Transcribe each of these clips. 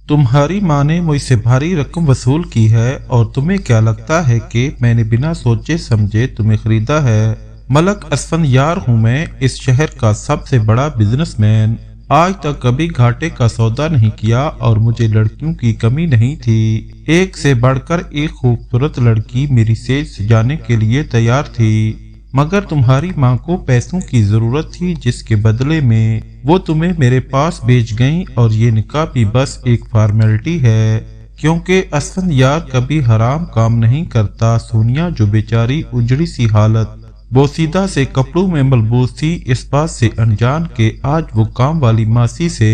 तुम्हारी माँ ने मुझसे भारी रकम वसूल की है और तुम्हें क्या लगता है कि मैंने बिना सोचे समझे तुम्हें खरीदा है? मलक असफंदयार हूँ मैं, इस शहर का सबसे बड़ा बिजनेसमैन। आज तक कभी घाटे का सौदा नहीं किया और मुझे लड़कियों की कमी नहीं थी। एक से बढ़कर एक खूबसूरत लड़की मेरी सेज सजाने के लिए तैयार थी, मगर तुम्हारी माँ को पैसों की जरूरत थी, जिसके बदले में वो तुम्हें मेरे पास भेज गईं। और ये निकाह भी बस एक फॉर्मेलिटी है, क्योंकि असफंदयार कभी हराम काम नहीं करता। सोनिया जो बेचारी उजड़ी सी हालत बोसीदा से कपड़ों में मलबूस थी, इस बात से अनजान के आज वो काम वाली मासी से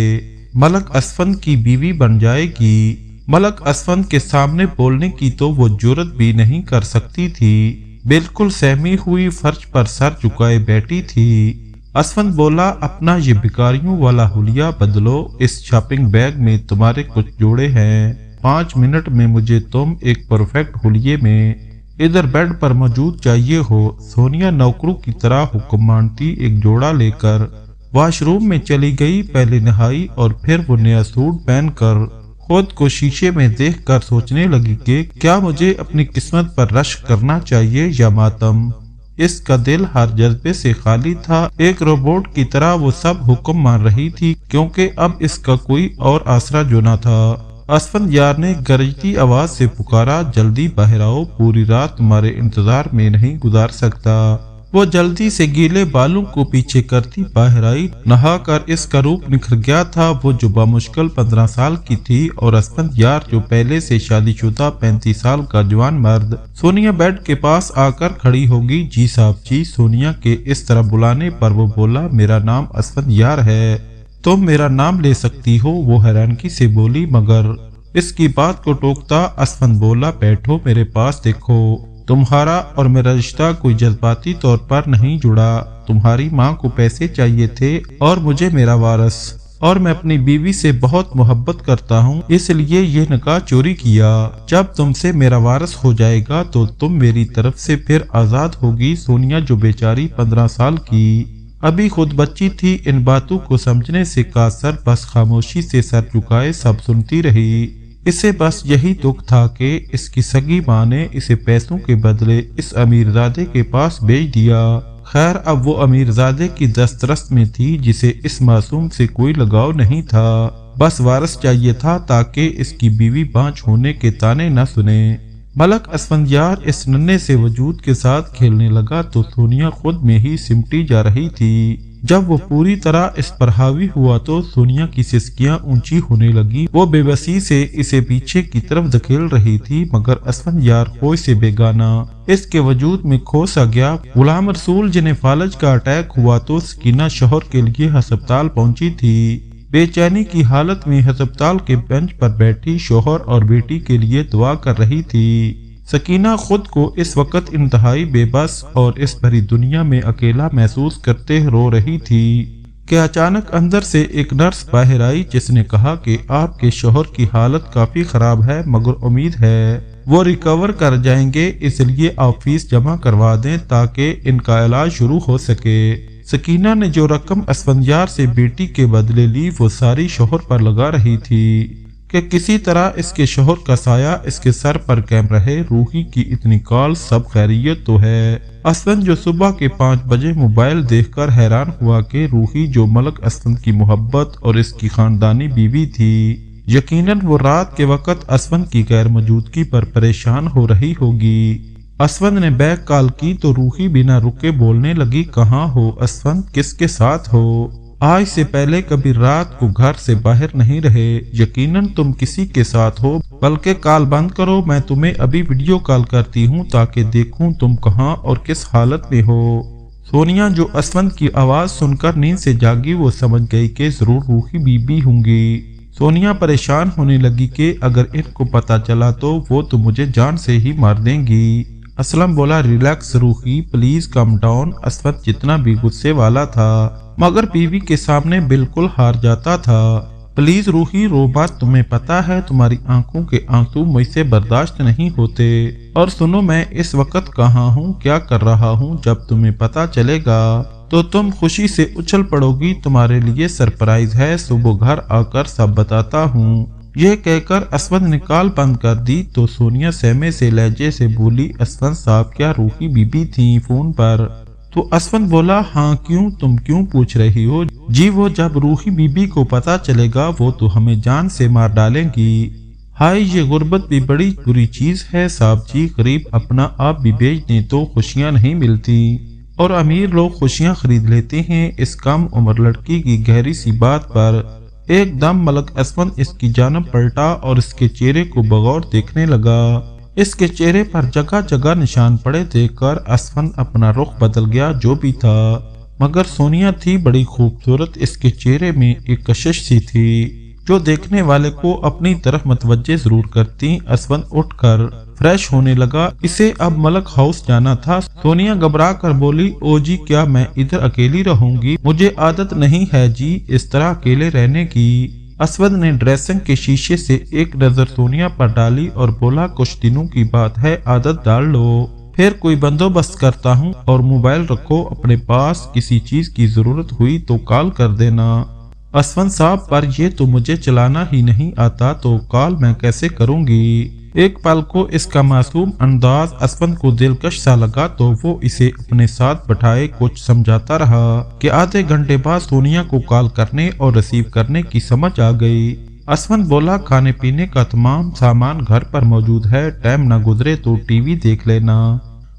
मलक असफंद की बीवी बन जाएगी। मलक असफंद के सामने बोलने की तो वो जुर्रत भी नहीं कर सकती थी, बिल्कुल सहमी हुई फर्श पर सर झुकाए बैठी थी। असफंद बोला, अपना ये भिखारियों वाला हुलिया बदलो, इस शॉपिंग बैग में तुम्हारे कुछ जोड़े हैं। 5 मिनट में मुझे तुम एक परफेक्ट हुलिये में इधर बेड पर मौजूद चाहिए हो। सोनिया नौकरों की तरह हुक्म मानती एक जोड़ा लेकर वॉशरूम में चली गई। पहले नहाई और फिर वो नया सूट पहनकर खुद को शीशे में देखकर सोचने लगी कि क्या मुझे अपनी किस्मत पर रश्क करना चाहिए या मातम। इसका दिल हर जज्बे से खाली था। एक रोबोट की तरह वो सब हुक्म मान रही थी, क्योंकि अब इसका कोई और आसरा जो न था। असफंदयार ने गरजती आवाज से पुकारा, जल्दी बाहर आओ, पूरी रात तुम्हारे इंतजार में नहीं गुजार सकता। वो जल्दी से गीले बालों को पीछे करती बाहर आई। नहाकर इसका रूप निखर गया था। वो जो बामुश्किल 15 साल की थी और असफंदयार जो पहले से शादीशुदा 35 साल का जवान मर्द। सोनिया बेड के पास आकर खड़ी होगी। जी साहब जी। सोनिया के इस तरह बुलाने पर वो बोला, मेरा नाम असफंदयार है, तुम मेरा नाम ले सकती हो। वो हैरानगी से बोली, मगर इसकी बात को टोकता असफंद बोला, बैठो, मेरे पास देखो, तुम्हारा और मेरा रिश्ता कोई जज्बाती तौर पर नहीं जुड़ा। तुम्हारी माँ को पैसे चाहिए थे और मुझे मेरा वारस, और मैं अपनी बीवी से बहुत मोहब्बत करता हूँ, इसलिए ये निकाह चोरी किया। जब तुमसे मेरा वारस हो जाएगा तो तुम मेरी तरफ से फिर आजाद होगी। सोनिया जो बेचारी 15 साल की अभी खुद बच्ची थी, इन बातों को समझने से कासर बस खामोशी से सर झुकाए सब सुनती रही। इसे बस यही दुख था कि इसकी सगी माँ ने इसे पैसों के बदले इस अमीरजादे के पास बेच दिया। खैर, अब वो अमीरजादे की दस्तरस में थी, जिसे इस मासूम से कोई लगाव नहीं था। बस वारस चाहिए था ताकि इसकी बीवी बांझ होने के ताने न सुने। मलक असफंदयार इस नन्हे से वजूद के साथ खेलने लगा तो सोनिया खुद में ही सिमटी जा रही थी। जब वो पूरी तरह इस पर हावी हुआ तो सोनिया की सिसकियां ऊंची होने लगी। वो बेबसी से इसे पीछे की तरफ धकेल रही थी, मगर असफंदयार होश से बेगाना इसके वजूद में खो सा गया। गुलाम रसूल जिन्हें फालज का अटैक हुआ तो सकीना शोहर के लिए अस्पताल पहुंची थी। बेचैनी की हालत में अस्पताल के बेंच पर बैठी शोहर और बेटी के लिए दुआ कर रही थी। सकीना खुद को इस वक्त इंतहाई बेबस और इस भरी दुनिया में अकेला महसूस करते रो रही थी कि अचानक अंदर से एक नर्स बाहर आई, जिसने कहा कि आपके शोहर की हालत काफी खराब है, मगर उम्मीद है वो रिकवर कर जाएंगे, इसलिए आप फीस जमा करवा दें ताकि इनका इलाज शुरू हो सके। सकीना ने जो रकम असफंदयार से बेटी के बदले ली वो सारी शोहर पर लगा रही थी कि किसी तरह इसके शोहर का साया इसके सर पर कायम रहे। रूही की इतनी कॉल, सब खैरियत तो है। असफंद जो सुबह के 5 बजे मोबाइल देखकर हैरान हुआ कि रूही जो मलक असफंद की मोहब्बत और इसकी खानदानी बीवी थी, यकीनन वो रात के वक्त असफंद की गैर मौजूदगी पर परेशान हो रही होगी। असफंद ने बैक कॉल की तो रूही बिना रुके बोलने लगी, कहाँ हो असफंद, किसके साथ हो? आज से पहले कभी रात को घर से बाहर नहीं रहे, यकीनन तुम किसी के साथ हो। बल्कि कॉल बंद करो, मैं तुम्हें अभी वीडियो कॉल करती हूँ ताकि देखूं तुम कहाँ और किस हालत में हो। सोनिया जो असफंद की आवाज सुनकर नींद से जागी, वो समझ गई कि जरूर रूही बीबी होंगी। सोनिया परेशान होने लगी कि अगर इनको पता चला तो वो तो मुझे जान से ही मार देंगी। असलम बोला, relax Roohi, please calm down. Asfand जितना भी गुस्से वाला था मगर बीवी के सामने बिल्कुल हार जाता था। प्लीज रूही रो मत, तुम्हें पता है तुम्हारी आंखों के आंसू मुझसे बर्दाश्त नहीं होते। और सुनो, मैं इस वक्त कहाँ हूँ, क्या कर रहा हूँ, जब तुम्हें पता चलेगा तो तुम खुशी से उछल पड़ोगी। तुम्हारे लिए सरप्राइज है, सुबह घर आकर सब बताता हूँ। یہ کہہ کر اسود نے کال بند کر دی تو سونیا سہمے سے لہجے سے بولی، اسود صاحب کیا روحی بی بی تھیں فون پر؟ تو اسود بولا، ہاں کیوں، تم کیوں پوچھ رہی ہو؟ جی وہ جب روحی بی بی کو پتا چلے گا وہ تو ہمیں جان سے مار ڈالیں گی۔ ہائے یہ غربت بھی بڑی بری چیز ہے صاحب جی، غریب اپنا آپ بھی بیچ دیں تو خوشیاں نہیں ملتی اور امیر لوگ خوشیاں خرید لیتے ہیں۔ اس کم عمر لڑکی کی گہری سی بات پر ایک دم ملک اسود اس کی جانب پلٹا اور اس کے چہرے کو بغور دیکھنے لگا۔ اس کے چہرے پر جگہ جگہ نشان پڑے دیکھ کر اسود اپنا رخ بدل گیا جو بھی تھا، مگر سونیا تھی بڑی خوبصورت، اس کے چہرے میں ایک کشش سی تھی جو دیکھنے والے کو اپنی طرف متوجہ ضرور کرتی۔ اسود اٹھ کر فریش ہونے لگا، اسے اب ملک ہاؤس جانا تھا۔ سونیا گھبرا کر بولی، او جی کیا میں ادھر اکیلی رہوں گی؟ مجھے عادت نہیں ہے جی اس طرح اکیلے رہنے کی۔ اسود نے ڈریسنگ کے شیشے سے ایک نظر سونیا پر ڈالی اور بولا، کچھ دنوں کی بات ہے، عادت ڈال لو، پھر کوئی بندوبست کرتا ہوں، اور موبائل رکھو اپنے پاس، کسی چیز کی ضرورت ہوئی تو کال کر دینا۔ اسود صاحب پر یہ تو مجھے چلانا ہی نہیں آتا تو کال میں کیسے کروں گی؟ ایک پل کو اس کا معصوم انداز اسود کو دلکش سا لگا تو وہ اسے اپنے ساتھ بٹھائے کچھ سمجھاتا رہا کہ آدھے گھنٹے بعد سونیا کو کال کرنے اور ریسیو کرنے کی سمجھ آ گئی۔ اسود بولا، کھانے پینے کا تمام سامان گھر پر موجود ہے، ٹائم نہ گزرے تو ٹی وی دیکھ لینا۔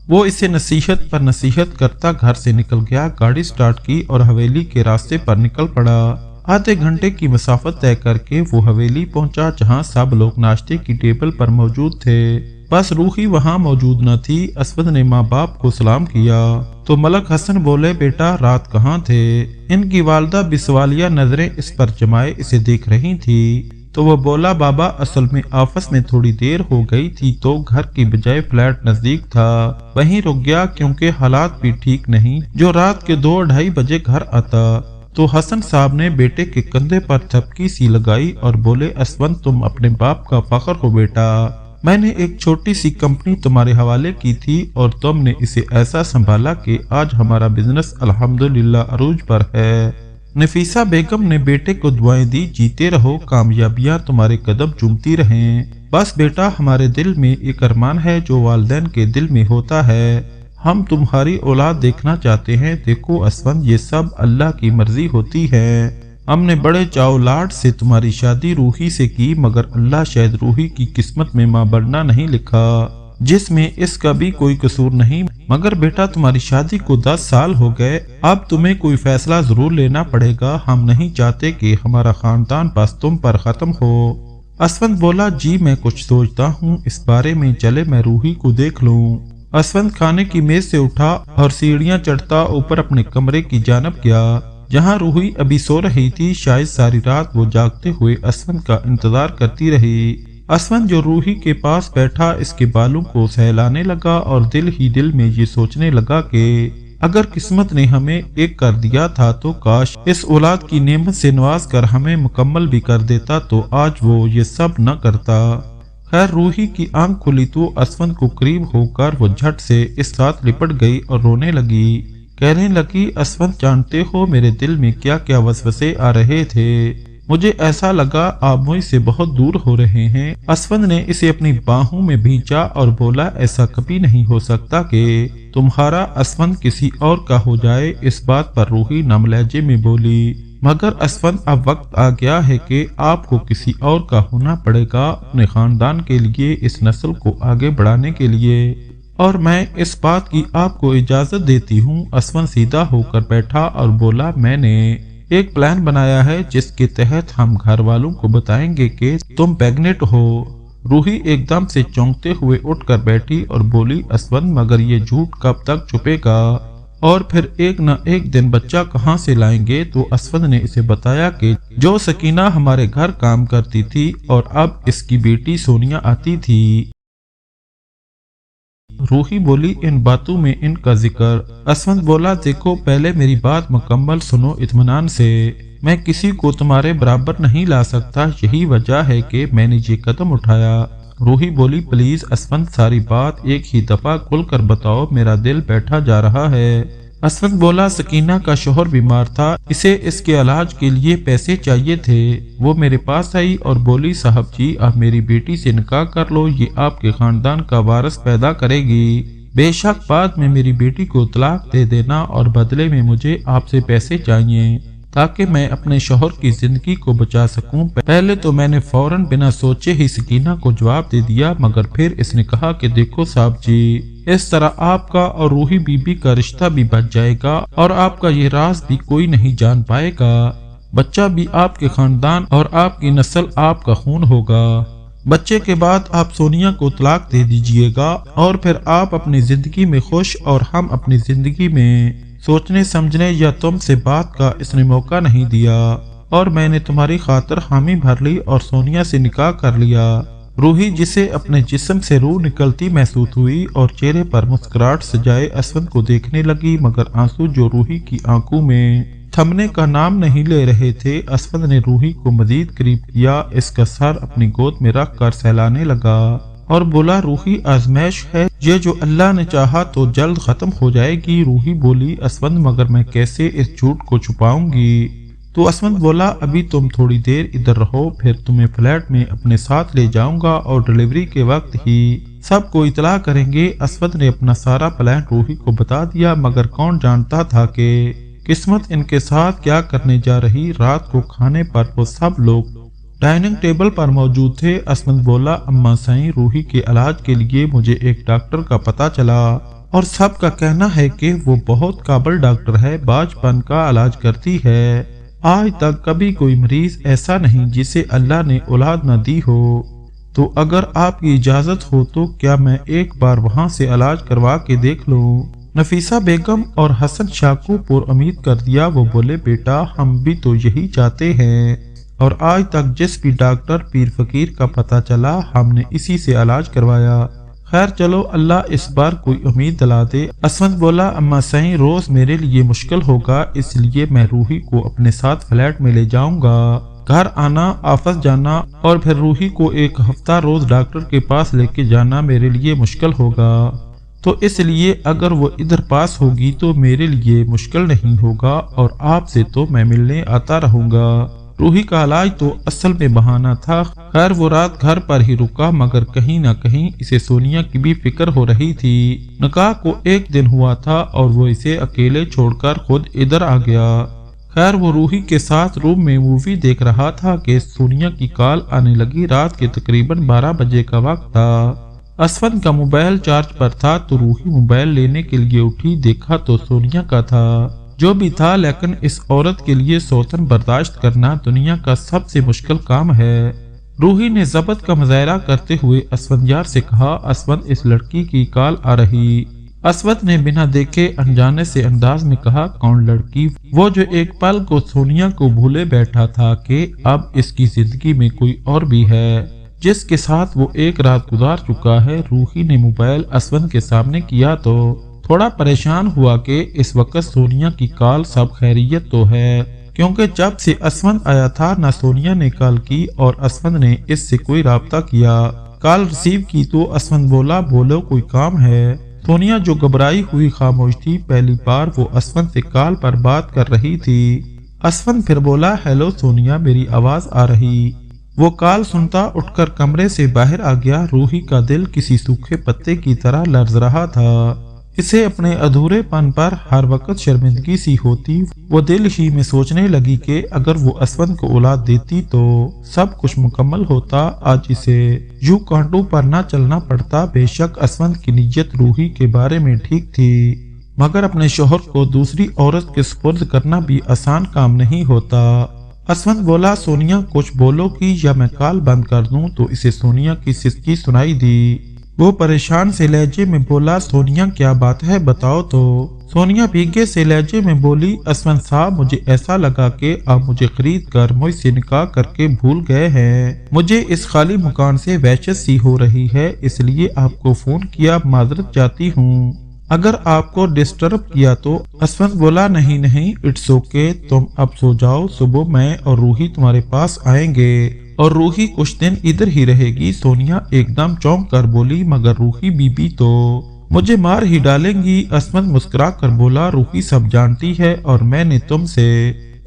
وہ اسے نصیحت پر نصیحت کرتا گھر سے نکل گیا، گاڑی سٹارٹ کی اور حویلی کے راستے پر نکل پڑا۔ آدھے گھنٹے کی مسافت طے کر کے وہ حویلی پہنچا جہاں سب لوگ ناشتے کی ٹیبل پر موجود تھے، بس روحی وہاں موجود نہ تھی۔ اسود نے ماں باپ کو سلام کیا تو ملک حسن بولے، بیٹا رات کہاں تھے؟ ان کی والدہ بسوالیہ نظریں اس پر جمائے اسے دیکھ رہی تھی تو وہ بولا، بابا اصل میں آفس میں تھوڑی دیر ہو گئی تھی تو گھر کی بجائے فلیٹ نزدیک تھا، وہیں رک گیا کیونکہ حالات بھی ٹھیک نہیں جو رات کے 2-2:30 بجے گھر آتا۔ تو حسن صاحب نے بیٹے کے کندھے پر تھپکی سی لگائی اور بولے، اسود تم اپنے باپ کا فخر ہو بیٹا، میں نے ایک چھوٹی سی کمپنی تمہارے حوالے کی تھی اور تم نے اسے ایسا سنبھالا کہ آج ہمارا بزنس الحمدللہ عروج پر ہے۔ نفیسہ بیگم نے بیٹے کو دعائیں دی، جیتے رہو، کامیابیاں تمہارے قدم چومتی رہیں، بس بیٹا ہمارے دل میں ایک ارمان ہے جو والدین کے دل میں ہوتا ہے، ہم تمہاری اولاد دیکھنا چاہتے ہیں۔ دیکھو اسود یہ سب اللہ کی مرضی ہوتی ہے، ہم نے بڑے چاو لاڈ سے تمہاری شادی روحی سے کی مگر اللہ شاید روحی کی قسمت میں ماں بننا نہیں لکھا، جس میں اس کا بھی کوئی قصور نہیں، مگر بیٹا تمہاری شادی کو 10 سال ہو گئے، اب تمہیں کوئی فیصلہ ضرور لینا پڑے گا، ہم نہیں چاہتے کہ ہمارا خاندان بس تم پر ختم ہو۔ اسود بولا، جی میں کچھ سوچتا ہوں اس بارے میں، چلے میں روحی کو دیکھ لوں۔ اسود کھانے کی میز سے اٹھا اور سیڑھیاں چڑھتا اوپر اپنے کمرے کی جانب گیا جہاں روحی ابھی سو رہی تھی، شاید ساری رات وہ جاگتے ہوئے اسود کا انتظار کرتی رہی۔ اسود جو روحی کے پاس بیٹھا اس کے بالوں کو سہلانے لگا اور دل ہی دل میں یہ سوچنے لگا کہ اگر قسمت نے ہمیں ایک کر دیا تھا تو کاش اس اولاد کی نعمت سے نواز کر ہمیں مکمل بھی کر دیتا تو آج وہ یہ سب نہ کرتا۔ خیر روحی کی آنکھ کھلی تو اسود کو قریب ہو کر وہ جھٹ سے اس ساتھ لپٹ گئی اور رونے لگی، کہنے لگی، اسود جانتے ہو میرے دل میں کیا کیا وسوسے آ رہے تھے، مجھے ایسا لگا آپ مجھ سے بہت دور ہو رہے ہیں۔ اسود نے اسے اپنی باہوں میں بھینچا اور بولا، ایسا کبھی نہیں ہو سکتا کہ تمہارا اسود کسی اور کا ہو جائے۔ اس بات پر روحی نم لہجے میں بولی، مگر اسود اب وقت آ گیا ہے کہ آپ کو کسی اور کا ہونا پڑے گا اپنے خاندان کے لیے، اس نسل کو آگے بڑھانے کے لیے، اور میں اس بات کی آپ کو اجازت دیتی ہوں۔ اسود سیدھا ہو کر بیٹھا اور بولا، میں نے ایک پلان بنایا ہے جس کے تحت ہم گھر والوں کو بتائیں گے کہ تم پیگنٹ ہو۔ روحی ایک دم سے چونکتے ہوئے اٹھ کر بیٹھی اور بولی، اسود مگر یہ جھوٹ کب تک چھپے گا، اور پھر ایک نہ ایک دن بچہ کہاں سے لائیں گے؟ تو اسود نے اسے بتایا کہ جو سکینہ ہمارے گھر کام کرتی تھی اور اب اس کی بیٹی سونیا آتی تھی۔ روحی بولی، ان باتوں میں ان کا ذکر؟ اسود بولا، دیکھو پہلے میری بات مکمل سنو اطمینان سے، میں کسی کو تمہارے برابر نہیں لا سکتا، یہی وجہ ہے کہ میں نے یہ قدم اٹھایا۔ روحی بولی، پلیز اسود ساری بات ایک ہی دفعہ کھل کر بتاؤ، میرا دل بیٹھا جا رہا ہے۔ اسود بولا سکینہ کا شوہر بیمار تھا، اسے اس کے علاج کے لیے پیسے چاہیے تھے۔ وہ میرے پاس آئی اور بولی صاحب جی آپ میری بیٹی سے نکاح کر لو، یہ آپ کے خاندان کا وارث پیدا کرے گی۔ بے شک بعد میں میری بیٹی کو طلاق دے دینا اور بدلے میں مجھے آپ سے پیسے چاہیے تاکہ میں اپنے شوہر کی زندگی کو بچا سکوں۔ پہلے تو میں نے فوراً بنا سوچے ہی سکینہ کو جواب دے دیا، مگر پھر اس نے کہا کہ دیکھو صاحب جی اس طرح آپ کا اور روحی بی بی کا رشتہ بھی بچ جائے گا اور آپ کا یہ راز بھی کوئی نہیں جان پائے گا، بچہ بھی آپ کے خاندان اور آپ کی نسل آپ کا خون ہوگا۔ بچے کے بعد آپ سونیا کو طلاق دے دیجئے گا اور پھر آپ اپنی زندگی میں خوش اور ہم اپنی زندگی میں۔ سوچنے سمجھنے یا تم سے بات کا اس نے موقع نہیں دیا اور میں نے تمہاری خاطر حامی بھر لی اور سونیا سے نکاح کر لیا۔ روحی جسے اپنے جسم سے روح نکلتی محسوس ہوئی اور چہرے پر مسکراہٹ سجائے اسود کو دیکھنے لگی، مگر آنسو جو روحی کی آنکھوں میں تھمنے کا نام نہیں لے رہے تھے۔ اسود نے روحی کو مزید قریب کیا، اس کا سر اپنی گود میں رکھ کر سہلانے لگا اور بولا روحی آزمائش ہے، یہ جو اللہ نے چاہا تو جلد ختم ہو جائے گی۔ روحی بولی اسود مگر میں کیسے اس جھوٹ کو چھپاؤں گی؟ تو اسود بولا ابھی تم تھوڑی دیر ادھر رہو، پھر تمہیں فلیٹ میں اپنے ساتھ لے جاؤں گا اور ڈلیوری کے وقت ہی سب کو اطلاع کریں گے۔ اسود نے اپنا سارا پلان روحی کو بتا دیا، مگر کون جانتا تھا کہ قسمت ان کے ساتھ کیا کرنے جا رہی۔ رات کو کھانے پر وہ سب لوگ ڈائننگ ٹیبل پر موجود تھے۔ اسود بولا اماں سائیں روحی کے علاج کے لیے مجھے ایک ڈاکٹر کا پتہ چلا اور سب کا کہنا ہے کہ وہ بہت قابل ڈاکٹر ہے، باجپن کا علاج کرتی ہے۔ آج تک کبھی کوئی مریض ایسا نہیں جسے اللہ نے اولاد نہ دی ہو، تو اگر آپ کی اجازت ہو تو کیا میں ایک بار وہاں سے علاج کروا کے دیکھ لوں؟ نفیسہ بیگم اور حسن شاہ کو پر امید کر دیا۔ وہ بولے بیٹا ہم بھی تو یہی چاہتے ہیں اور آج تک جس بھی ڈاکٹر پیر فقیر کا پتہ چلا ہم نے اسی سے علاج کروایا۔ خیر چلو اللہ اس بار کوئی امید دلا دے۔ اسود بولا اماں سائیں روز میرے لیے مشکل ہوگا، اس لیے میں روحی کو اپنے ساتھ فلیٹ میں لے جاؤں گا۔ گھر آنا، آفس جانا اور پھر روحی کو ایک ہفتہ روز ڈاکٹر کے پاس لے کے جانا میرے لیے مشکل ہوگا، تو اس لیے اگر وہ ادھر پاس ہوگی تو میرے لیے مشکل نہیں ہوگا اور آپ سے تو میں ملنے آتا رہوں گا۔ روحی کا علاج تو اصل میں بہانہ تھا۔ خیر وہ رات گھر پر ہی رکا، مگر کہیں نہ کہیں اسے سونیا کی بھی فکر ہو رہی تھی۔ نکاح کو ایک دن ہوا تھا اور وہ اسے اکیلے چھوڑ کر خود ادھر آ گیا۔ خیر وہ روحی کے ساتھ روم میں مووی دیکھ رہا تھا کہ سونیا کی کال آنے لگی۔ رات کے تقریباً 12 بجے کا وقت تھا۔ اسود کا موبائل چارج پر تھا تو روحی موبائل لینے کے لیے اٹھی، دیکھا تو سونیا کا تھا۔ جو بھی تھا لیکن اس عورت کے لیے سوتن برداشت کرنا دنیا کا سب سے مشکل کام ہے۔ روحی نے ضبط کا مظاہرہ کرتے ہوئے اسود یار سے کہا اسود اس لڑکی کی کال آ رہی۔ اسود نے بنا دیکھے انجانے سے انداز میں کہا کون لڑکی؟ وہ جو ایک پل کو سونیا کو بھولے بیٹھا تھا کہ اب اس کی زندگی میں کوئی اور بھی ہے جس کے ساتھ وہ ایک رات گزار چکا ہے۔ روحی نے موبائل اسود کے سامنے کیا تو تھوڑا پریشان ہوا کہ اس وقت سونیا کی کال سب خیریت تو ہے، کیونکہ جب سے اسود آیا تھا نہ سونیا نے کال کی اور اسود نے اس سے کوئی رابطہ کیا۔ کال ریسیو کی تو اسود بولا بولو کوئی کام ہے؟ سونیا جو گھبرائی ہوئی خاموش تھی، پہلی بار وہ اسود سے کال پر بات کر رہی تھی۔ اسود پھر بولا ہیلو سونیا میری آواز آ رہی؟ وہ کال سنتا اٹھ کر کمرے سے باہر آ گیا۔ روحی کا دل کسی سوکھے پتے کی طرح لرز رہا تھا، اسے اپنے ادھورے پن پر ہر وقت شرمندگی سی ہوتی۔ وہ دل ہی میں سوچنے لگی کہ اگر وہ اسود کو اولاد دیتی تو سب کچھ مکمل ہوتا، آج اسے یوں کانٹوں پر نہ چلنا پڑتا۔ بے شک اسود کی نیت روحی کے بارے میں ٹھیک تھی، مگر اپنے شوہر کو دوسری عورت کے سپرد کرنا بھی آسان کام نہیں ہوتا۔ اسود بولا سونیا کچھ بولو گی یا میں کال بند کر دوں؟ تو اسے سونیا کی سسکی سنائی دی۔ وہ پریشان سے لہجے میں بولا سونیا کیا بات ہے بتاؤ تو۔ سونیا بھیگے سے لہجے میں بولی اسود صاحب مجھے ایسا لگا کہ آپ مجھے خرید کر مجھ سے نکاح کر کے بھول گئے ہیں، مجھے اس خالی مکان سے وحشت سی ہو رہی ہے، اس لیے آپ کو فون کیا، معذرت چاہتی ہوں اگر آپ کو ڈسٹرب کیا تو۔ اسود بولا نہیں اٹس اوکے، تم اب سو جاؤ، صبح میں اور روحی تمہارے پاس آئیں گے اور روحی کچھ دن ادھر ہی رہے گی۔ سونیا ایک دم چونک کر بولی مگر روحی بی بی تو؟ मुझे मार ही डालेंगी। असमत मुस्कुरा कर बोला, रूही सब जानती है और मैंने तुमसे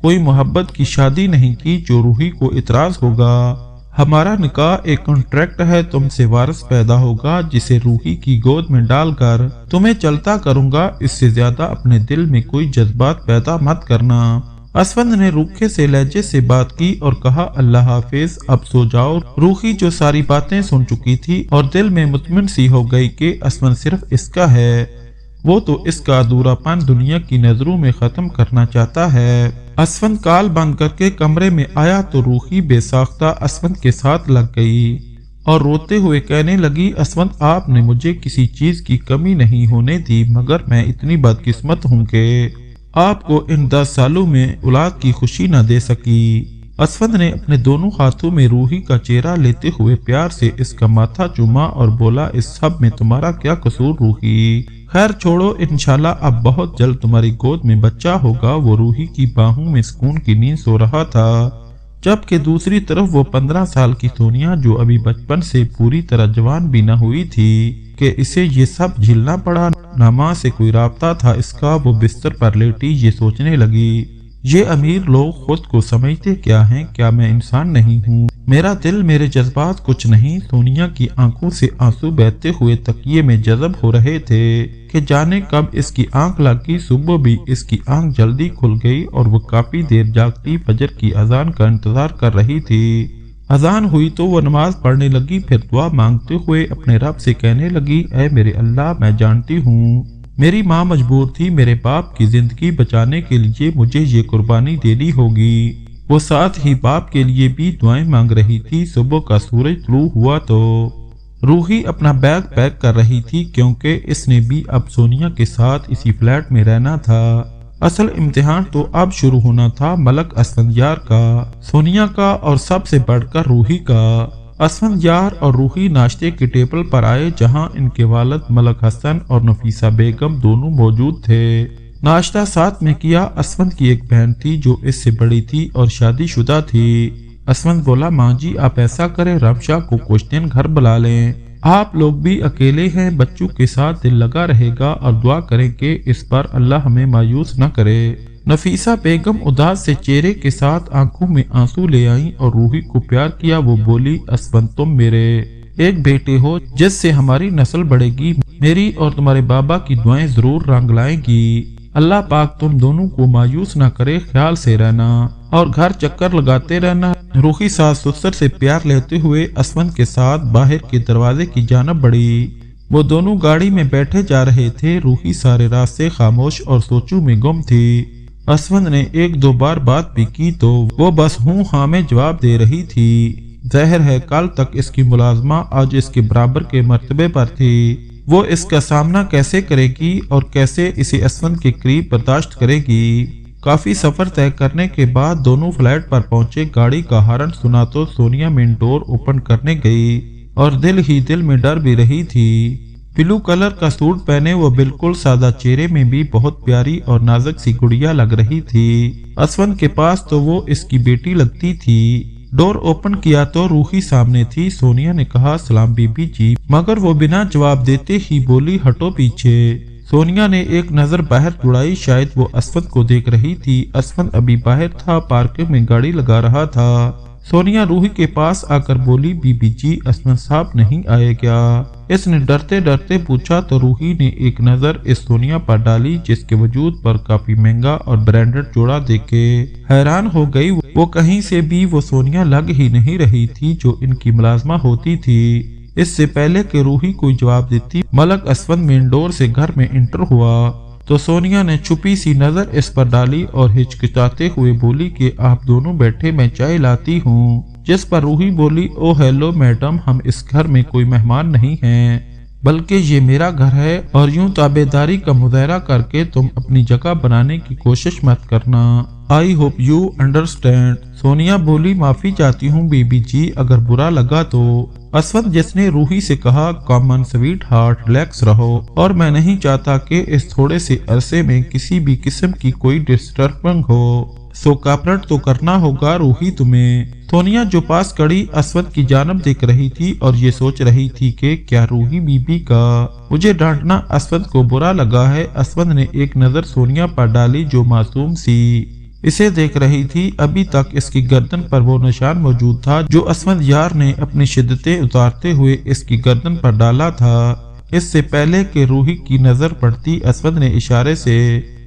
कोई मोहब्बत की शादी नहीं की जो रूही को इतराज होगा। हमारा निकाह एक कॉन्ट्रैक्ट है, तुमसे वारिस पैदा होगा जिसे रूही की गोद में डालकर तुम्हें चलता करूंगा। इससे ज्यादा अपने दिल में कोई जज्बात पैदा मत करना। असफंद ने रूखे से लहजे से बात की और कहा, अल्लाह हाफिज, अब सो जाओ। रूही जो सारी बातें सुन चुकी थी और दिल में मुतमिन सी हो गई कि असफंद सिर्फ इसका है, वो तो इसका अधूरापन दुनिया की नजरों में खत्म करना चाहता है। असफंद काल बंद करके कमरे में आया तो रूही बेसाख्ता असफंद के साथ लग गई और रोते हुए कहने लगी, असफंद, आपने मुझे किसी चीज की कमी नहीं होने दी, मगर मैं इतनी बदकिस्मत हूँ कि आपको इन 10 सालों में औलाद की खुशी न दे सकी। असफंद ने अपने दोनों हाथों में रूही का चेहरा लेते हुए प्यार से इसका माथा चूमा और बोला, इस सब में तुम्हारा क्या कसूर रूही? खैर छोड़ो, इंशाल्लाह अब बहुत जल्द तुम्हारी गोद में बच्चा होगा। वो रूही की बाहों में सुकून की नींद सो रहा था, जबकि दूसरी तरफ वो 15 साल की सोनिया, जो अभी बचपन से पूरी तरह जवान भी न हुई थी कि इसे ये सब झेलना पड़ा, न माँ से कोई राब्ता था इसका, वो बिस्तर पर लेटी ये सोचने लगी, ये अमीर लोग खुद को समझते क्या हैं? क्या मैं इंसान नहीं हूँ? मेरा दिल, मेरे जज्बात कुछ नहीं। सोनिया की आंखों से आंसू बहते हुए तकिए में जज़ब हो रहे थे कि जाने कब इसकी आंख लगी। सुबह भी इसकी आंख जल्दी खुल गई और वो काफी देर जागती फजर की अजान का इंतजार कर रही थी। अजान हुई तो वो नमाज पढ़ने लगी, फिर दुआ मांगते हुए अपने रब से कहने लगी, ऐ मेरे अल्लाह, मैं जानती हूँ मेरी माँ मजबूर थी, मेरे बाप की जिंदगी बचाने के लिए मुझे ये कुर्बानी देनी होगी। वो साथ ही बाप के लिए भी दुआएं मांग रही थी। सुबह का सूरज तुलू हुआ तो रूही अपना बैग पैक कर रही थी, क्योंकि इसने भी अब सोनिया के साथ इसी फ्लैट में रहना था। असल इम्तिहान तो अब शुरू होना था, मलक असफंदियार का, सोनिया का और सबसे बढ़कर रूही का। असफंदियार और रूही नाश्ते के टेबल पर आए, जहां इनके वालिद मलक हसन और नफीसा बेगम दोनों मौजूद थे। नाश्ता साथ में किया। असफंद की एक बहन थी जो इससे बड़ी थी और शादीशुदा थी। असफंद बोला, माँ जी आप ऐसा करें, रमशा को कुछ दिन घर बुला लें, आप लोग भी अकेले हैं, बच्चों के साथ दिल लगा रहेगा और दुआ करें कि इस पर अल्लाह हमें मायूस न करे। नफीसा बेगम उदास से चेहरे के साथ आंखों में आंसू ले आई और रूही को प्यार किया। वो बोली, असफंद, तुम मेरे एक बेटे हो जिससे हमारी नस्ल बढ़ेगी, मेरी और तुम्हारे बाबा की दुआएं जरूर रंग लाएंगी। अल्लाह पाक तुम दोनों को मायूस न करे, ख्याल से रहना और घर चक्कर लगाते रहना। रूही सास ससुर से प्यार लेते हुए असफंद के साथ बाहर के दरवाजे की जानब बढ़ी। वो दोनों गाड़ी में बैठे जा रहे थे। रूही सारे रास्ते खामोश और सोचों में गुम थी। असफंद ने एक दो बार बात भी की तो वो बस हूँ हाँ में जवाब दे रही थी। ज़ाहिर है कल तक इसकी मुलाजमा आज इसके बराबर के मर्तबे पर थी। वो इसका सामना कैसे करेगी और कैसे इसे असफंद के करीब बर्दाश्त करेगी। काफी सफर तय करने के बाद दोनों फ्लैट पर पहुंचे। गाड़ी का हॉर्न सुना तो सोनिया मेन डोर ओपन करने गई और दिल ही दिल में डर भी रही थी। ब्लू कलर का सूट पहने वो बिल्कुल सादा, चेहरे में भी बहुत प्यारी और नाजुक सी गुड़िया लग रही थी। असफंद के पास तो वो इसकी बेटी लगती थी। डोर ओपन किया तो रूही सामने थी। सोनिया ने कहा, सलाम बीबी जी, मगर वो बिना जवाब देते ही बोली, हटो पीछे। सोनिया ने एक नजर बाहर दौड़ाई, शायद वो असफंद को देख रही थी। असफंद अभी बाहर था, पार्किंग में गाड़ी लगा रहा था। सोनिया रूही के पास आकर बोली, बीबी जी असफंद साहब नहीं आए क्या? इसने डरते डरते पूछा तो रूही ने एक नजर इस सोनिया पर डाली, जिसके वजूद पर काफी महंगा और ब्रांडेड जोड़ा देखे हैरान हो गई। वो कहीं से भी वो सोनिया लग ही नहीं रही थी जो इनकी मुलाजमा होती थी। इससे पहले कि रूही कोई जवाब देती, मलक असफंद मेन डोर से घर में इंटर हुआ तो सोनिया ने छुपी सी नजर इस पर डाली और हिचकिचाते हुए बोली कि आप दोनों बैठे, मैं चाय लाती हूँ। जिस पर रूही बोली, ओ हेलो मैडम, हम इस घर में कोई मेहमान नहीं हैं, बल्कि ये मेरा घर है और यूं ताबेदारी का मुजाहरा करके तुम अपनी जगह बनाने की कोशिश मत करना। I hope you understand. Sonia बोली, माफी चाहती हूँ बीबी जी, अगर बुरा लगा तो। असफंद जिसने रूही से कहा, कॉमन स्वीट हार्ट, रिलैक्स रहो और मैं नहीं चाहता कि इस थोड़े से अरसे में किसी भी किस्म की कोई डिस्टर्बिंग हो, सो कॉपरेट तो करना होगा रूही तुम्हें। सोनिया जो पास खड़ी असवद की जानब देख रही थी और ये सोच रही थी कि क्या रूही बीबी का मुझे डांटना असवद को बुरा लगा है। असवद ने एक नजर सोनिया पर डाली जो मासूम सी इसे देख रही थी। अभी तक इसकी गर्दन पर वो निशान मौजूद था जो असवद यार ने अपनी शिद्दतें उतारते हुए इसकी गर्दन पर डाला था। इससे पहले कि रूही की नजर पड़ती, असवद ने इशारे से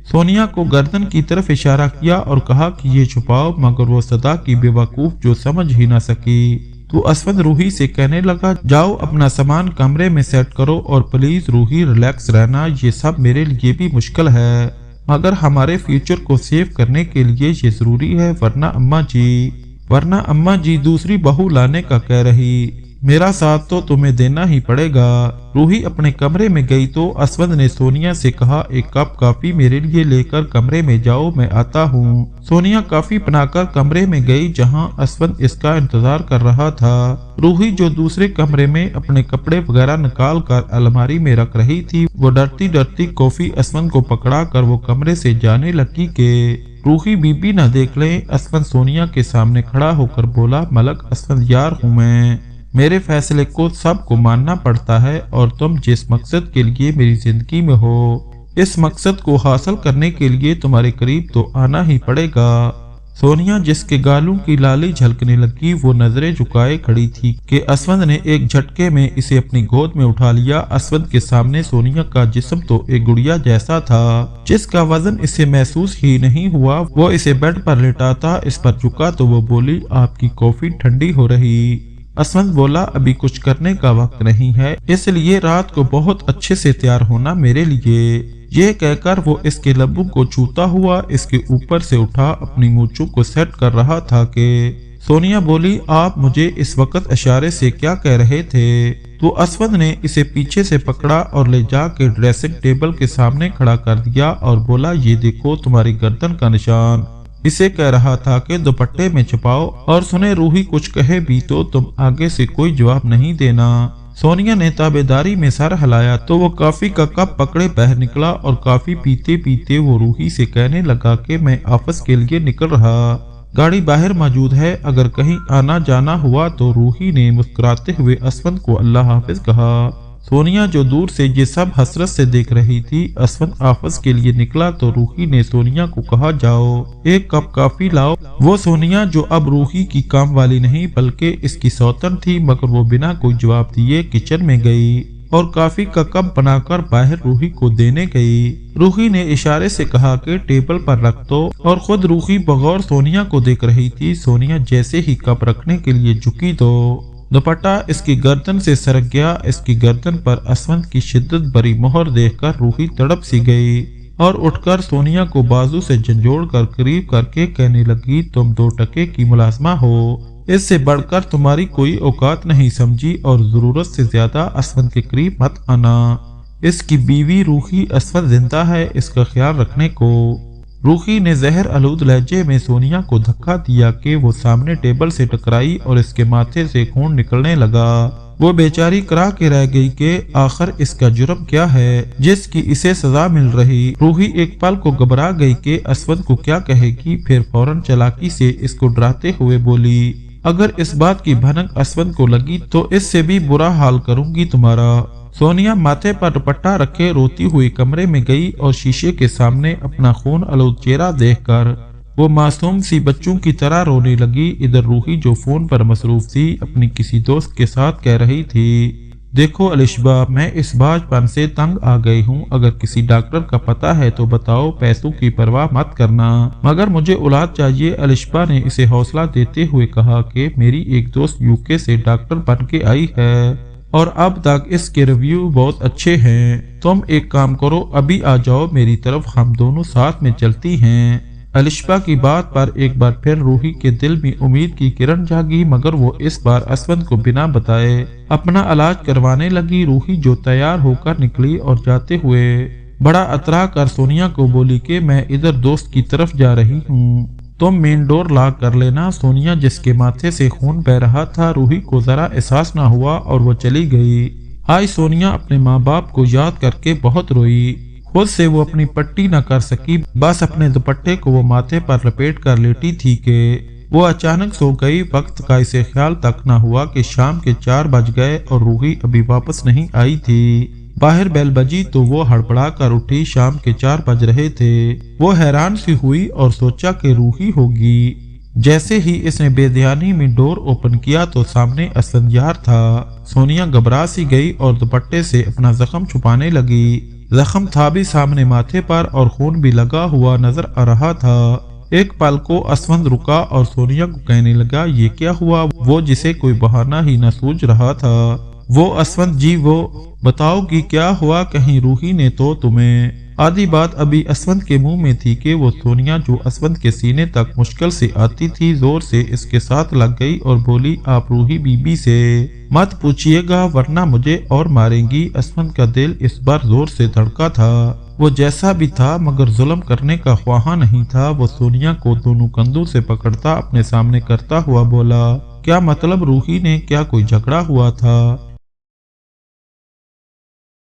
सोनिया को गर्दन की तरफ इशारा किया और कहा कि ये छुपाओ, मगर वो सदा की बेवकूफ जो समझ ही ना सकी। तो असवद रूही से कहने लगा, जाओ अपना सामान कमरे में सेट करो और प्लीज रूही रिलैक्स रहना, ये सब मेरे लिए भी मुश्किल है मगर हमारे फ्यूचर को सेव करने के लिए ये जरूरी है, वरना अम्मा जी दूसरी बहू लाने का कह रही, मेरा साथ तो तुम्हें देना ही पड़ेगा। रूही अपने कमरे में गई तो असवद ने सोनिया से कहा, एक कप कॉफी मेरे लिए लेकर कमरे में जाओ, मैं आता हूँ। सोनिया कॉफी बनाकर कमरे में गई जहाँ असवद इसका इंतजार कर रहा था। रूही जो दूसरे कमरे में अपने कपड़े वगैरह निकाल कर अलमारी में रख रही थी, वो डरती डरती कॉफी असवद को पकड़ा कर वो कमरे से जाने लगी कि रूही बीबी न देख ले। असवद सोनिया के सामने खड़ा होकर बोला, मलक असवद यार हूँ मैं, मेरे फैसले को सबको मानना पड़ता है और तुम जिस मकसद के लिए मेरी जिंदगी में हो, इस मकसद को हासिल करने के लिए तुम्हारे करीब तो आना ही पड़ेगा। सोनिया जिसके गालों की लाली झलकने लगी, वो नजरें झुकाए खड़ी थी कि असवद ने एक झटके में इसे अपनी गोद में उठा लिया। असवद के सामने सोनिया का जिस्म तो एक गुड़िया जैसा था जिसका वजन इसे महसूस ही नहीं हुआ। वो इसे बेड पर लेटाता इस पर झुका तो वो बोली, आपकी कॉफी ठंडी हो रही। असवद बोला, अभी कुछ करने का वक्त नहीं है, इसलिए रात को बहुत अच्छे से तैयार होना मेरे लिए। ये कहकर वो इसके लबों को छूता हुआ इसके ऊपर से उठा अपनी मूंछों को सेट कर रहा था कि सोनिया बोली, आप मुझे इस वक्त इशारे से क्या कह रहे थे? तो असवद ने इसे पीछे से पकड़ा और ले जाके ड्रेसिंग टेबल के सामने खड़ा कर दिया और बोला, ये देखो तुम्हारी गर्दन का निशान। इसे कह रहा था कि दुपट्टे में छुपाओ और सुने रूही कुछ कहे भी तो तुम आगे से कोई जवाब नहीं देना। सोनिया ने ताबेदारी में सर हिलाया तो वो कॉफी का कप पकड़े बाहर निकला और कॉफी पीते पीते वो रूही से कहने लगा कि मैं ऑफिस के लिए निकल रहा, गाड़ी बाहर मौजूद है, अगर कहीं आना जाना हुआ तो। रूही ने मुस्कुराते हुए असवद को अल्लाह हाफिज कहा। सोनिया जो दूर से ये सब हसरत से देख रही थी। असवद ऑफिस के लिए निकला तो रूही ने सोनिया को कहा, जाओ एक कप कॉफी लाओ। वो सोनिया जो अब रूही की काम वाली नहीं बल्कि इसकी सौतन थी, मगर वो बिना कोई जवाब दिए किचन में गई और कॉफी का कप बनाकर बाहर रूही को देने गई। रूही ने इशारे से कहा कि टेबल पर रख दो और खुद रूही बगौर सोनिया को देख रही थी। सोनिया जैसे ही कप रखने के लिए झुकी तो दुपट्टा इसकी गर्दन से सरक गया। इसकी गर्दन पर असवद की शिद्दत भरी मोहर देखकर रूही तड़प सी गई और उठकर सोनिया को बाजू से झंझोड़ कर करीब करके कहने लगी, तुम 2 टके की मुलाजमा हो, इससे बढ़कर तुम्हारी कोई औकात नहीं समझी और जरूरत से ज्यादा असवद के करीब मत आना। इसकी बीवी रूही असवद जिंदा है, इसका ख्याल रखने को। रूही ने जहर आलूद लहजे में सोनिया को धक्का दिया कि वो सामने टेबल से टकराई और इसके माथे से खून निकलने लगा। वो बेचारी करा के रह गई कि आखिर इसका जुर्म क्या है जिसकी इसे सजा मिल रही। रूही एक पल को घबरा गई कि असवद को क्या कहेगी, फिर फौरन चालाकी से इसको डराते हुए बोली, अगर इस बात की भनक असवद को लगी तो इससे भी बुरा हाल करूंगी तुम्हारा। सोनिया माथे पर दुपट्टा रखे रोती हुई कमरे में गई और शीशे के सामने अपना खून आलूद चेहरा देखकर वो मासूम सी बच्चों की तरह रोने लगी। इधर रूही जो फोन पर मसरूफ थी अपनी किसी दोस्त के साथ कह रही थी, देखो अलिशबा, मैं इस बाजपन से तंग आ गई हूँ, अगर किसी डॉक्टर का पता है तो बताओ, पैसों की परवाह मत करना, मगर मुझे औलाद चाहिए। अलिशबा ने इसे हौसला देते हुए कहा कि मेरी एक दोस्त यूके से डॉक्टर बन के आई है और अब तक इसके रिव्यू बहुत अच्छे हैं। तुम एक काम करो, अभी आ जाओ मेरी तरफ, हम दोनों साथ में चलती हैं। अलिशबा की बात पर एक बार फिर रूही के दिल में उम्मीद की किरण जागी, मगर वो इस बार असवद को बिना बताए अपना इलाज करवाने लगी। रूही जो तैयार होकर निकली और जाते हुए बड़ा अतरा कर सोनिया को बोली कि मैं इधर दोस्त की तरफ जा रही हूँ, तुम मेन डोर लॉक कर लेना। सोनिया जिसके माथे से खून बह रहा था, रूही को जरा एहसास न हुआ और वो चली गई। आज सोनिया अपने माँ बाप को याद करके बहुत रोई। खुद से वो अपनी पट्टी न कर सकी, बस अपने दुपट्टे को वो माथे पर लपेट कर लेटी थी कि وہ اچانک سو گئی، وقت کا اسے خیال تک نہ ہوا کہ شام کے 4 بج گئے اور روحی ابھی واپس نہیں آئی تھی۔ باہر بیل بجی تو وہ ہڑبڑا کر اٹھی، شام کے 4 بج رہے تھے۔ وہ حیران سی ہوئی اور سوچا کہ روحی ہوگی۔ جیسے ہی اس نے بے دھیانی میں ڈور اوپن کیا تو سامنے اسفندیار تھا۔ سونیا گھبرا سی گئی اور دوپٹے سے اپنا زخم چھپانے لگی۔ زخم تھا بھی سامنے ماتھے پر اور خون بھی لگا ہوا نظر آ رہا تھا۔ ایک پل کو اسفند رکا اور سونیا کو کہنے لگا، یہ کیا ہوا؟ وہ جسے کوئی بہانہ ہی نہ سوچ رہا تھا۔ وہ اسفند جی، وہ بتاؤ کہ کیا ہوا؟ کہیں روحی نے تو تمہیں؟ آدھی بات ابھی اسفند کے منہ میں تھی کہ وہ سونیا جو اسفند کے سینے تک مشکل سے آتی تھی زور سے اس کے ساتھ لگ گئی اور بولی، آپ روحی بی بی سے مت پوچھئے گا ورنہ مجھے اور ماریں گی۔ اسفند کا دل اس بار زور سے دھڑکا تھا۔ وہ جیسا بھی تھا مگر ظلم کرنے کا خواہاں نہیں تھا۔ وہ سونیا کو دونوں کندھوں سے پکڑتا اپنے سامنے کرتا ہوا بولا، کیا مطلب روحی نے؟ کیا کوئی جھگڑا ہوا تھا؟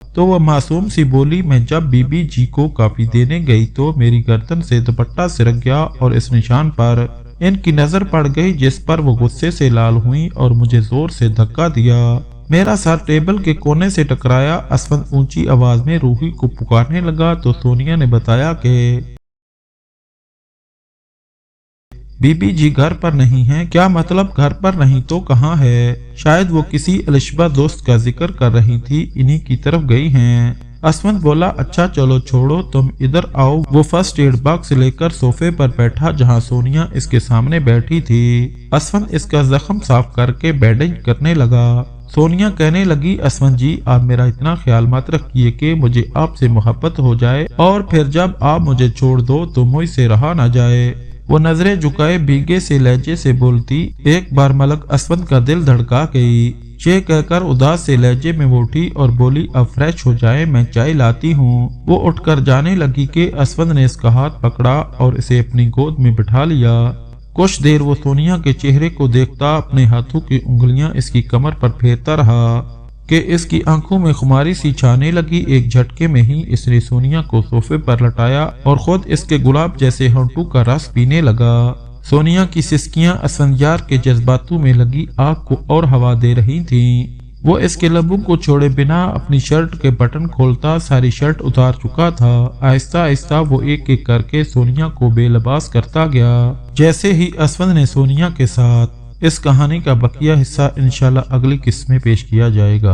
تو وہ معصوم سی بولی، میں جب بی بی جی کو کافی دینے گئی تو میری گردن سے دوپٹہ سرک گیا اور اس نشان پر ان کی نظر پڑ گئی جس پر وہ غصے سے لال ہوئی اور مجھے زور سے دھکا دیا۔ میرا سر ٹیبل کے کونے سے ٹکرایا۔ اسفند اونچی آواز میں روحی کو پکارنے لگا تو سونیا نے بتایا کہ بی بی جی گھر پر نہیں ہیں۔ کیا مطلب گھر پر نہیں تو کہاں ہے؟ شاید وہ کسی الشبہ دوست کا ذکر کر رہی تھی، انہی کی طرف گئی ہیں۔ اسفند بولا، اچھا چلو چھوڑو، تم ادھر آؤ۔ وہ فرسٹ ایڈ باکس لے کر صوفے پر بیٹھا جہاں سونیا اس کے سامنے بیٹھی تھی۔ اسفند اس کا زخم صاف کر کے بینڈیج کرنے لگا۔ سونیا کہنے لگی، اسفند جی آپ میرا اتنا خیال مت رکھیے کہ مجھے آپ سے محبت ہو جائے اور پھر جب آپ مجھے چھوڑ دو تو مجھ سے رہا نہ جائے۔ وہ نظریں جھکائے بھیگے سے لہجے سے بولتی، ایک بار ملک اسفند کا دل دھڑکا گئی۔ یہ کہہ کر اداس سے لہجے میں وہ اٹھی اور بولی، اب فریش ہو جائے، میں چائے لاتی ہوں۔ وہ اٹھ کر جانے لگی کہ اسفند نے اس کا ہاتھ پکڑا اور اسے اپنی گود میں بٹھا لیا۔ کچھ دیر وہ سونیا کے چہرے کو دیکھتا، اپنے ہاتھوں کی انگلیاں اس کی کمر پر پھیرتا رہا کہ اس کی آنکھوں میں خماری سی چھانے لگی۔ ایک جھٹکے میں ہی اس نے سونیا کو صوفے پر لٹایا اور خود اس کے گلاب جیسے ہونٹوں کا رس پینے لگا۔ سونیا کی سسکیاں اسفندیار کے جذباتوں میں لگی آگ کو اور ہوا دے رہی تھیں۔ وہ اس کے لبوں کو چھوڑے بنا اپنی شرٹ کے بٹن کھولتا ساری شرٹ اتار چکا تھا۔ آہستہ آہستہ وہ ایک ایک کر کے سونیا کو بے لباس کرتا گیا۔ جیسے ہی اسفند نے سونیا کے ساتھ۔ اس کہانی کا بقیہ حصہ انشاءاللہ اگلی قسط میں پیش کیا جائے گا۔